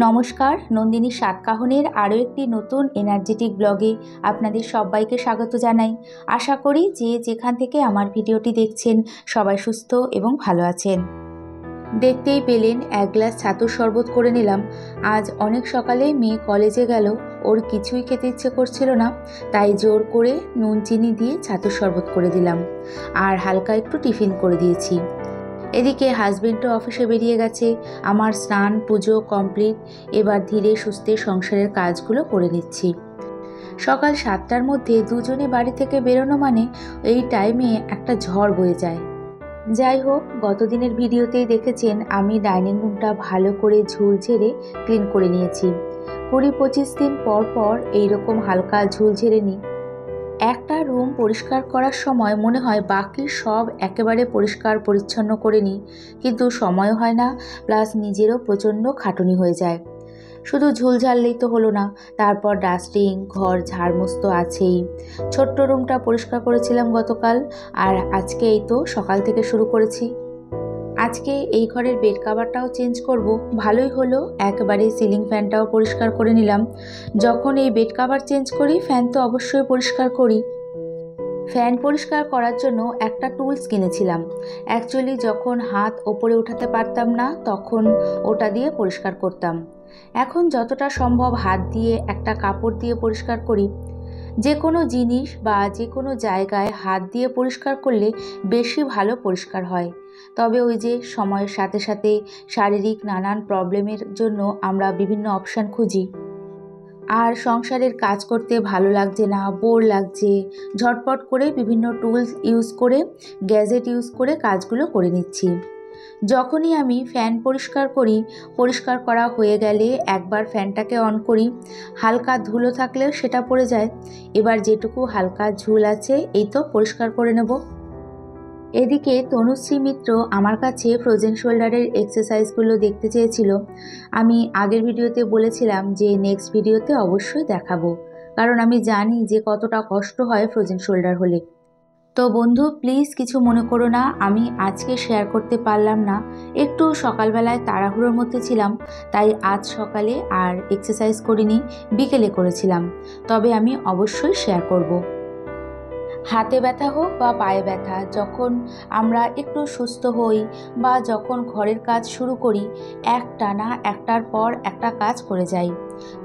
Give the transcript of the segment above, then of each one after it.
নমস্কার, নন্দিনীর সাতকাহনের আরও একটি নতুন এনার্জেটিক ব্লগে আপনাদের সবাইকে স্বাগত জানাই। আশা করি যে যেখান থেকে আমার ভিডিওটি দেখছেন সবাই সুস্থ এবং ভালো আছেন। দেখতেই পেলেন এক গ্লাস ছাতুর শরবত করে নিলাম। আজ অনেক সকালে মেয়ে কলেজে গেল, ওর কিছুই খেতে ইচ্ছে করছিল না, তাই জোর করে নুন চিনি দিয়ে ছাতুর শরবত করে দিলাম আর হালকা একটু টিফিন করে দিয়েছি। এদিকে হাজবেন্ডও অফিসে বেরিয়ে গেছে, আমার স্নান পুজো কমপ্লিট। এবার ধীরে সুস্থে সংসারের কাজগুলো করে নিচ্ছি। সকাল 7টার মধ্যে দুজনে বাড়ি থেকে বেরোনো মানে এই টাইমে একটা ঝড় বয়ে যায়। যাই হোক, গতদিনের ভিডিওতেই দেখেছেন আমি ডাইনিং রুমটা ভালো করে ঝুল ঝেড়ে ক্লিন করে নিয়েছি। 20-25 দিন পর পর এইরকম হালকা ঝুল ঝেড়ে নিই। একটা রুম পরিষ্কার করার সময় মনে হয় বাকি সব একেবারে পরিষ্কার পরিচ্ছন্ন করে নিই, কিন্তু সময় হয় না, প্লাস নিজেরও প্রচণ্ড খাটুনি হয়ে যায়। শুধু ঝুল ঝাড়লেই তো হলো না, তারপর ডাস্টিং, ঘর ঝাড়মোছ তো আছেই। ছোট্ট রুমটা পরিষ্কার করেছিলাম গতকাল, আর আজকে এই তো সকাল থেকে শুরু করেছি। আজকে এই ঘরের বেড কাভারটাও চেঞ্জ করব, ভালোই হলো একবারে সিলিং ফ্যানটাও পরিষ্কার করে নিলাম। যখন এই বেড কাভার চেঞ্জ করি ফ্যান তো অবশ্যই পরিষ্কার করি। ফ্যান পরিষ্কার করার জন্য একটা টুলস কিনেছিলাম। অ্যাকচুয়ালি যখন হাত ওপরে উঠাতে পারতাম না তখন ওটা দিয়ে পরিষ্কার করতাম। এখন যতটা সম্ভব হাত দিয়ে একটা কাপড় দিয়ে পরিষ্কার করি। যে কোনো জিনিস বা যে কোনো জায়গায় হাত দিয়ে পরিষ্কার করলে বেশি ভালো পরিষ্কার হয়। তবে ওই যে সময়ের সাথে সাথে শারীরিক নানান প্রবলেমের জন্য আমরা বিভিন্ন অপশান খুঁজি, আর সংসারের কাজ করতে ভালো লাগছে না, বোর লাগছে, ঝটপট করে বিভিন্ন টুলস ইউজ করে, গ্যাজেট ইউজ করে কাজগুলো করে নিচ্ছি। যখনই আমি ফ্যান পরিষ্কার করি, পরিষ্কার করা হয়ে গেলে একবার ফ্যানটাকে অন করি, হালকা ধুলো থাকলেও সেটা পড়ে যায়। এবার যেটুকু হালকা ঝুল আছে এই তো পরিষ্কার করে নেব। এদিকে তনুশ্রী মিত্র আমার কাছে ফ্রোজেন শোল্ডারের এক্সারসাইজগুলো দেখতে চেয়েছিল। আমি আগের ভিডিওতে বলেছিলাম যে নেক্সট ভিডিওতে অবশ্যই দেখাবো, কারণ আমি জানি যে কতটা কষ্ট হয় ফ্রোজেন শোল্ডার হলে। তো বন্ধু প্লিজ কিছু মনে করো না, আমি আজকে শেয়ার করতে পারলাম না, একটু সকালবেলায় তাড়াহুড়োর মধ্যে ছিলাম, তাই আজ সকালে আর এক্সারসাইজ করিনি, বিকেলে করেছিলাম। তবে আমি অবশ্যই শেয়ার করব। হাতে ব্যথা হোক বা পায়ে ব্যথা, যখন আমরা একটু সুস্থ হই বা যখন ঘরের কাজ শুরু করি, একটানা একটার পর একটা কাজ করে যাই,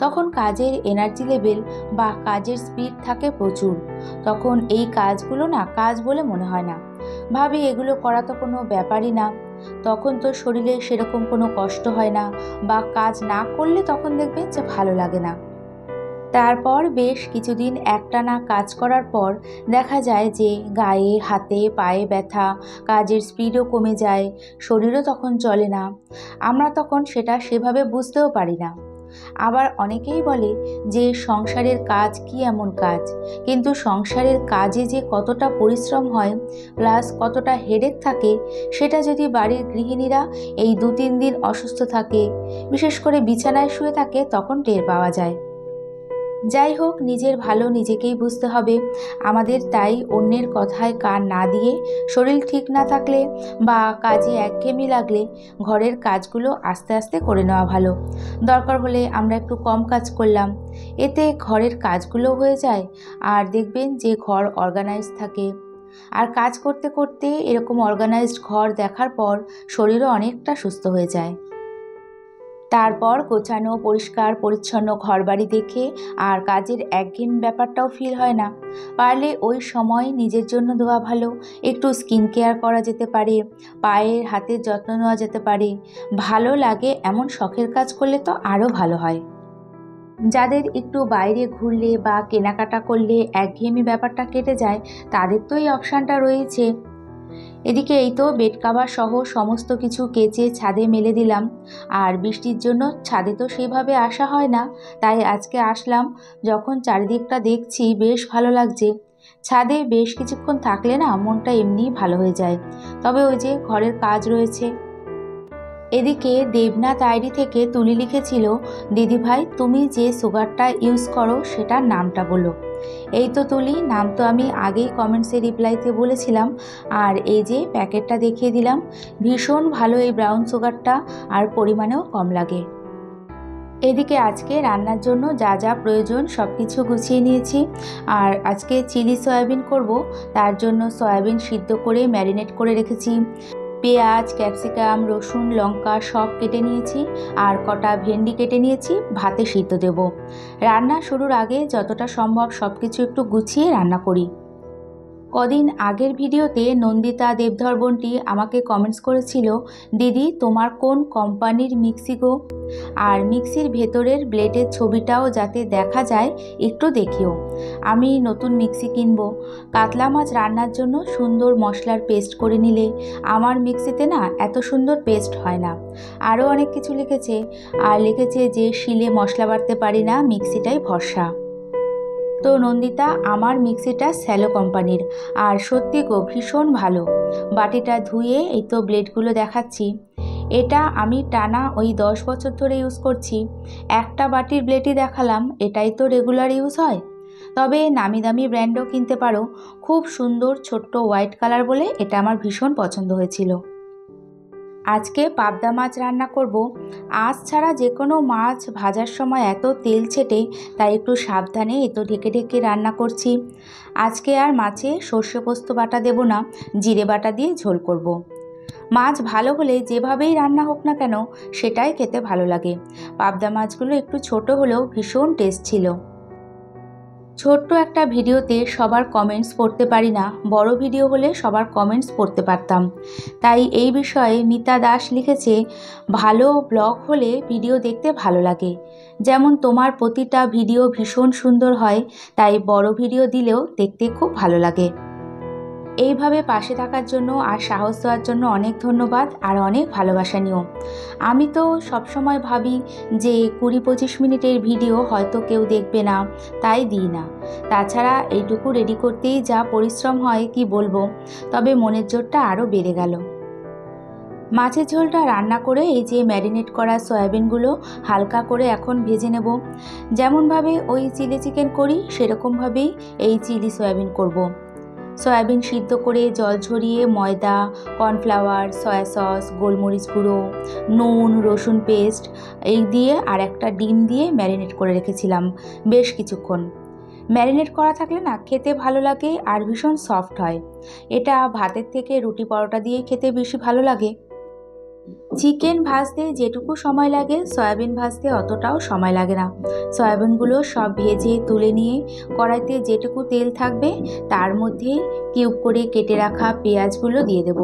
তখন কাজের এনার্জি লেভেল বা কাজের স্পিড থাকে প্রচুর। তখন এই কাজগুলো না কাজ বলে মনে হয় না, ভাবি এগুলো করা তো কোনো ব্যাপারই না। তখন তো শরীরে সেরকম কোনো কষ্ট হয় না, বা কাজ না করলে তখন দেখবেন যে ভালো লাগে না। তারপর বেশ কিছুদিন একটানা কাজ করার পর দেখা যায় যে গায়ে হাতে পায়ে ব্যথা, কাজের স্পিডও কমে যায়, শরীরও তখন চলে না। আমরা তখন সেটা সেভাবে বুঝতেও পারি না। আবার অনেকেই বলে যে সংসারের কাজ কি এমন কাজ, কিন্তু সংসারের কাজে যে কতটা পরিশ্রম হয় প্লাস কতটা হেডেক থাকে, সেটা যদি বাড়ির গৃহিণীরা এই 2-3 দিন অসুস্থ থাকে, বিশেষ করে বিছানায় শুয়ে থাকে, তখন টের পাওয়া যায়। যাই হোক, নিজের ভালো নিজেকেই বুঝতে হবে আমাদের, তাই অন্যের কথায় কান না দিয়ে শরীর ঠিক না থাকলে বা কাজে একঘেয়েমি লাগলে ঘরের কাজগুলো আস্তে আস্তে করে নেওয়া ভালো। দরকার হলে আমরা একটু কম কাজ করলাম, এতে ঘরের কাজগুলো হয়ে যায়, আর দেখবেন যে ঘর অর্গানাইজ থাকে। আর কাজ করতে করতে এরকম অর্গানাইজড ঘর দেখার পর শরীরও অনেকটা সুস্থ হয়ে যায়। তারপর গোছানো পরিষ্কার পরিচ্ছন্ন ঘরবাড়ি দেখে আর কাজের একঘেয়েমি ব্যাপারটাও ফিল হয় না। পারলে ওই সময় নিজের জন্য দেওয়া ভালো, একটু স্কিন কেয়ার করা যেতে পারে, পায়ের হাতের যত্ন নেওয়া যেতে পারে। ভালো লাগে এমন শখের কাজ করলে তো আরও ভালো হয়। যাদের একটু বাইরে ঘুরলে বা কেনাকাটা করলে একঘেয়েমি ব্যাপারটা কেটে যায়, তাদের তো এই অপশানটা রয়েছে। এদিকে এই তো বেড কাভার সহ সমস্ত কিছু কেচে ছাদে মেলে দিলাম, আর বৃষ্টির জন্য ছাদে তো সেইভাবে আসা হয় না, তাই আজকে আসলাম। যখন চারিদিকটা দেখছি বেশ ভালো লাগছে। ছাদে বেশ কিছুক্ষণ থাকলে না মনটা এমনিই ভালো হয়ে যায়। তবে ওই যে ঘরের কাজ রয়েছে। এদিকে দেবনাথ আইডি থেকে তুলি লিখেছিল, দিদিভাই তুমি যে সুগারটা ইউজ করো সেটার নামটা বলো। এই তো তুলি, নাম তো আমি আগেই কমেন্টসে রিপ্লাইতে বলেছিলাম, আর এই যে প্যাকেটটা দেখিয়ে দিলাম। ভীষণ ভালো এই ব্রাউন সুগারটা, আর পরিমাণেও কম লাগে। এদিকে আজকে রান্নার জন্য যা যা প্রয়োজন সব কিছু গুছিয়ে নিয়েছি। আর আজকে চিলি সয়াবিন করব, তার জন্য সয়াবিন সিদ্ধ করে ম্যারিনেট করে রেখেছি। পেঁয়াজ, ক্যাপসিকাম, রসুন, লঙ্কা সব কেটে নিয়েছি আর কটা ভেন্ডি কেটে নিয়েছি, ভাতে সিদ্ধ দেব। রান্না শুরুর আগে যতটা সম্ভব সব কিছু একটু গুছিয়ে রান্না করি। কদিন আগের ভিডিওতে নন্দিতা দেবধর বোনটি আমাকে কমেন্টস করেছিল, দিদি তোমার কোন কোম্পানির মিক্সি গো, আর মিক্সির ভেতরের ব্লেডের ছবিটাও যাতে দেখা যায় একটু দেখিও। আমি নতুন মিক্সি কিনবো। কাতলা মাছ রান্নার জন্য সুন্দর মশলার পেস্ট করে নিলে আমার মিক্সিতে না এত সুন্দর পেস্ট হয় না। আরও অনেক কিছু লিখেছে, আর লিখেছে যে শিলে মশলা বাটতে পারি না, মিক্সিটাই ভরসা। তো নন্দিতা, আমার মিক্সিটা স্যালো কোম্পানির, আর সত্যি গো ভীষণ ভালো। বাটিটা ধুয়ে এই তো ব্লেডগুলো দেখাচ্ছি। এটা আমি টানা ওই 10 বছর ধরে ইউজ করছি। একটা বাটির ব্লেডই দেখালাম, এটাই তো রেগুলার ইউজ হয়। তবে নামি দামি ব্র্যান্ডও কিনতে পারো। খুব সুন্দর ছোট্ট হোয়াইট কালার বলে এটা আমার ভীষণ পছন্দ হয়েছিল। আজকে পাবদা মাছ রান্না করব। আঁশ ছাড়া যে কোনো মাছ ভাজার সময় এত তেল ছেটে, তাই একটু সাবধানে এতো ঢেকে ঢেকে রান্না করছি। আজকে আর মাছে সর্ষে পোস্ত বাটা দেব না, জিরে বাটা দিয়ে ঝোল করব। মাছ ভালো হলে যেভাবেই রান্না হোক না কেন সেটাই খেতে ভালো লাগে। পাবদা মাছগুলো একটু ছোট হলেও ভীষণ টেস্ট ছিল। ছোট্ট একটা ভিডিওতে সবার কমেন্টস পড়তে পারি না, বড় ভিডিও হলে সবার কমেন্টস পড়তে পারতাম। তাই এই বিষয়ে মিতা দাস লিখেছে, ভালো ব্লগ হলে ভিডিও দেখতে ভালো লাগে। যেমন তোমার প্রতিটা ভিডিও ভীষণ সুন্দর হয়, তাই বড় ভিডিও দিলেও দেখতে খুব ভালো লাগে। এইভাবে পাশে থাকার জন্য আর সাহস দেওয়ার জন্য অনেক ধন্যবাদ, আর অনেক ভালোবাসা নিও। আমি তো সবসময় ভাবি যে 20-25 মিনিটের ভিডিও হয়তো কেউ দেখবে না, তাই দিই না। তাছাড়া এইটুকু রেডি করতেই যা পরিশ্রম হয় কি বলবো। তবে মনের জোরটা আরও বেড়ে গেল। মাছের ঝোলটা রান্না করে এই যে ম্যারিনেট করা সয়াবিনগুলো হালকা করে এখন ভেজে নেব। যেমনভাবে ওই চিলি চিকেন করি সেরকমভাবেই এই চিলি সয়াবিন করব। সয়াবিন সিদ্ধ করে জল ঝরিয়ে ময়দা, কর্নফ্লাওয়ার, সয়া সস, গোলমরিচ গুঁড়ো, নুন, রসুন পেস্ট এই দিয়ে আর একটা ডিম দিয়ে ম্যারিনেট করে রেখেছিলাম বেশ কিছুক্ষণ। ম্যারিনেট করা থাকলে না খেতে ভালো লাগে আর ভীষণ সফট হয়। এটা ভাতের থেকে রুটি পরোটা দিয়ে খেতে বেশি ভালো লাগে। চিকেন ভাজতে যেটুকু সময় লাগে সয়াবিন ভাজতে অতটাও সময় লাগে না। সয়াবিনগুলো সব ভেজে তুলে নিয়ে কড়াইতে যেটুকু তেল থাকবে তার মধ্যে কিউব করে কেটে রাখা পেঁয়াজগুলো দিয়ে দেব।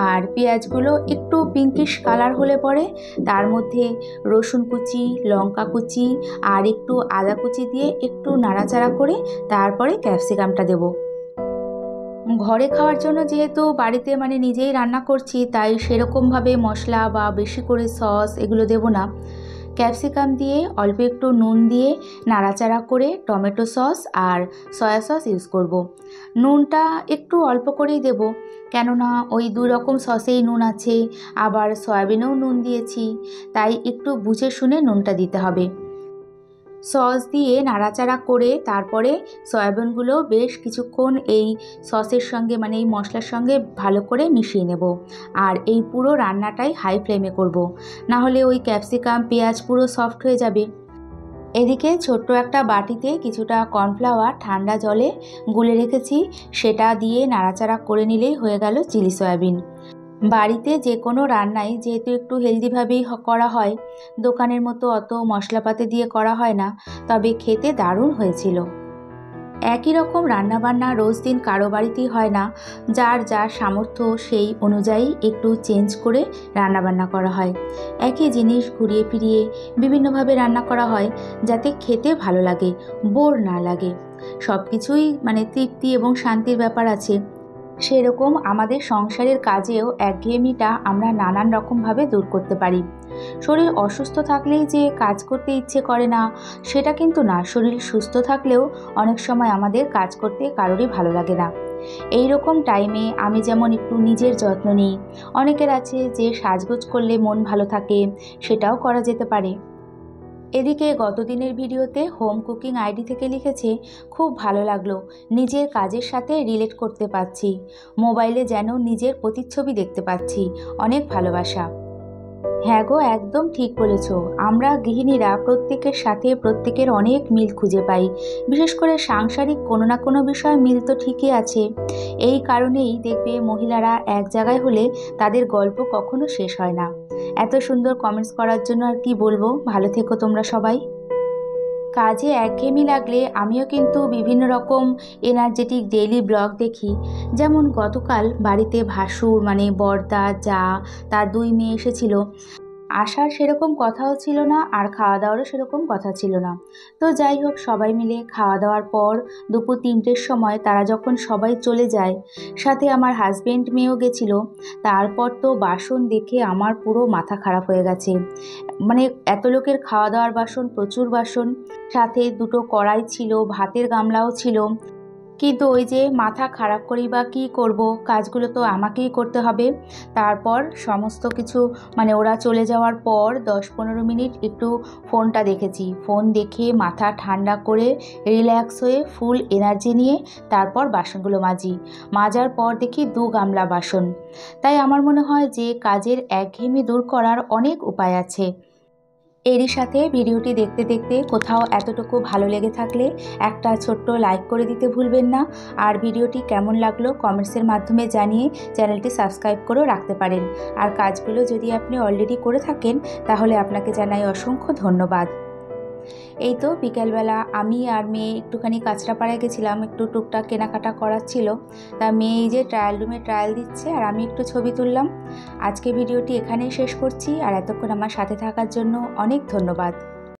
আর পেঁয়াজগুলো একটু পিঙ্কিশ কালার হলে পরে তার মধ্যে রসুন কুচি, লঙ্কা কুচি আর একটু আদা কুচি দিয়ে একটু নাড়াচাড়া করে তারপরে ক্যাপসিকামটা দেব। ঘরে খাওয়ার জন্য যেহেতু বাড়িতে নিজেই রান্না করছি, তাই সেরকমভাবে মশলা বা বেশি করে সস এগুলো দেব না। ক্যাপসিকাম দিয়ে অল্প একটু নুন দিয়ে নাড়াচাড়া করে টমেটো সস আর সয়া সস ইউজ করব। নুনটা একটু অল্প করেই দেব, কেননা ওই 2 রকম সসেই নুন আছে, আবার সয়াবিনেও নুন দিয়েছি, তাই একটু বুঝে শুনে নুনটা দিতে হবে। সস দিয়ে নাড়াচাড়া করে তারপরে সয়াবিনগুলো বেশ কিছুক্ষণ এই সসের সঙ্গে এই মশলার সঙ্গে ভালো করে মিশিয়ে নেব। আর এই পুরো রান্নাটাই হাই ফ্লেমে করব, না হলে ওই ক্যাপসিকাম পেঁয়াজ পুরো সফট হয়ে যাবে। এদিকে ছোট্ট একটা বাটিতে কিছুটা কর্নফ্লাওয়ার ঠান্ডা জলে গুলে রেখেছি, সেটা দিয়ে নাড়াচাড়া করে নিলেই হয়ে গেল চিলি সয়াবিন। বাড়িতে যে কোনো রান্নাই যেহেতু একটু হেলদিভাবেই করা হয়, দোকানের মতো অত মশলাপাতি দিয়ে করা হয় না, তবে খেতে দারুণ হয়েছিল। একই রকম রান্নাবান্না রোজ দিন কারো বাড়িতেই হয় না, যার যার সামর্থ্য সেই অনুযায়ী একটু চেঞ্জ করে রান্নাবান্না করা হয়। একই জিনিস ঘুরিয়ে ফিরিয়ে বিভিন্নভাবে রান্না করা হয়, যাতে খেতে ভালো লাগে, বোর না লাগে। সব কিছুই তৃপ্তি এবং শান্তির ব্যাপার আছে। সেরকম আমাদের সংসারের কাজেও একঘেয়েমিটা আমরা নানান রকমভাবে দূর করতে পারি। শরীর অসুস্থ থাকলেই যে কাজ করতে ইচ্ছে করে না সেটা কিন্তু না, শরীর সুস্থ থাকলেও অনেক সময় আমাদের কাজ করতে কারোরই ভালো লাগে না। এই রকম টাইমে আমি যেমন একটু নিজের যত্ন নিই। অনেকের আছে যে সাজগোজ করলে মন ভালো থাকে, সেটাও করা যেতে পারে। এদিকে গতদিনের ভিডিওতে হোম কুকিং আইডি থেকে লিখেছে, খুব ভালো লাগলো, নিজের কাজের সাথে রিলেট করতে পারছি, মোবাইলে যেন নিজের প্রতিচ্ছবি দেখতে পাচ্ছি, অনেক ভালোবাসা। হ্যাঁ গো, একদম ঠিক বলেছ। আমরা গৃহিণীরা প্রত্যেকের সাথে প্রত্যেকের অনেক মিল খুঁজে পাই। বিশেষ করে সাংসারিক কোনো না কোনো বিষয় মিল তো ঠিকই আছে। এই কারণেই দেখবে মহিলারা এক জায়গায় হলে তাদের গল্প কখনো শেষ হয় না। এত সুন্দর কমেন্টস করার জন্য আর কি বলবো। ভালো থেকো তোমরা সবাই। কাজে একঘেয়েমি লাগলে আমিও কিন্তু বিভিন্ন রকম এনার্জেটিক ডেইলি ব্লগ দেখি। যেমন গতকাল বাড়িতে ভাসুর মানে বড়দা, যা, তার 2 মেয়ে এসেছিল। আসার সেরকম কথাও ছিল না, আর খাওয়া দাওয়ারও সেরকম কথা ছিল না। তো যাই হোক, সবাই মিলে খাওয়া দাওয়ার পর দুপুর 3টের সময় তারা যখন সবাই চলে যায়, সাথে আমার হাজবেন্ড মেয়েও গেছিল। তারপর তো বাসন দেখে আমার পুরো মাথা খারাপ হয়ে গেছে। মানে এত লোকের খাওয়া দাওয়ার বাসন, প্রচুর বাসন, সাথে 2টো কড়াই ছিল, ভাতের গামলাও ছিল। কিন্তু ওই যে মাথা খারাপ করেই বা কী করব, কাজগুলো তো আমাকেই করতে হবে। তারপর সমস্ত কিছু মানে ওরা চলে যাওয়ার পর 10-15 মিনিট একটু ফোনটা দেখেছি। ফোন দেখে মাথা ঠান্ডা করে রিল্যাক্স হয়ে ফুল এনার্জি নিয়ে তারপর বাসনগুলো মাজার পর দেখি 2 গামলা বাসন। তাই আমার মনে হয় যে কাজের একঘেয়েমি দূর করার অনেক উপায় আছে। এরই সাথে ভিডিওটি দেখতে দেখতে কোথাও এতটুকু ভালো লেগে থাকলে একটা ছোট্ট লাইক করে দিতে ভুলবেন না। আর ভিডিওটি কেমন লাগলো কমেন্টসের মাধ্যমে জানিয়ে চ্যানেলটি সাবস্ক্রাইব করেও রাখতে পারেন। আর কাজগুলো যদি আপনি অলরেডি করে থাকেন তাহলে আপনাকে জানাই অসংখ্য ধন্যবাদ। এই তো বিকেলবেলা আমি আর মেয়ে একটুখানি কাঁচরাপাড়ায় গেছিলাম, একটু টুকটাক কেনাকাটা করার ছিল। তা মেয়ে এই যে ট্রায়াল রুমে ট্রায়াল দিচ্ছে আর আমি একটু ছবি তুললাম। আজকে ভিডিওটি এখানেই শেষ করছি, আর এতক্ষণ আমার সাথে থাকার জন্য অনেক ধন্যবাদ।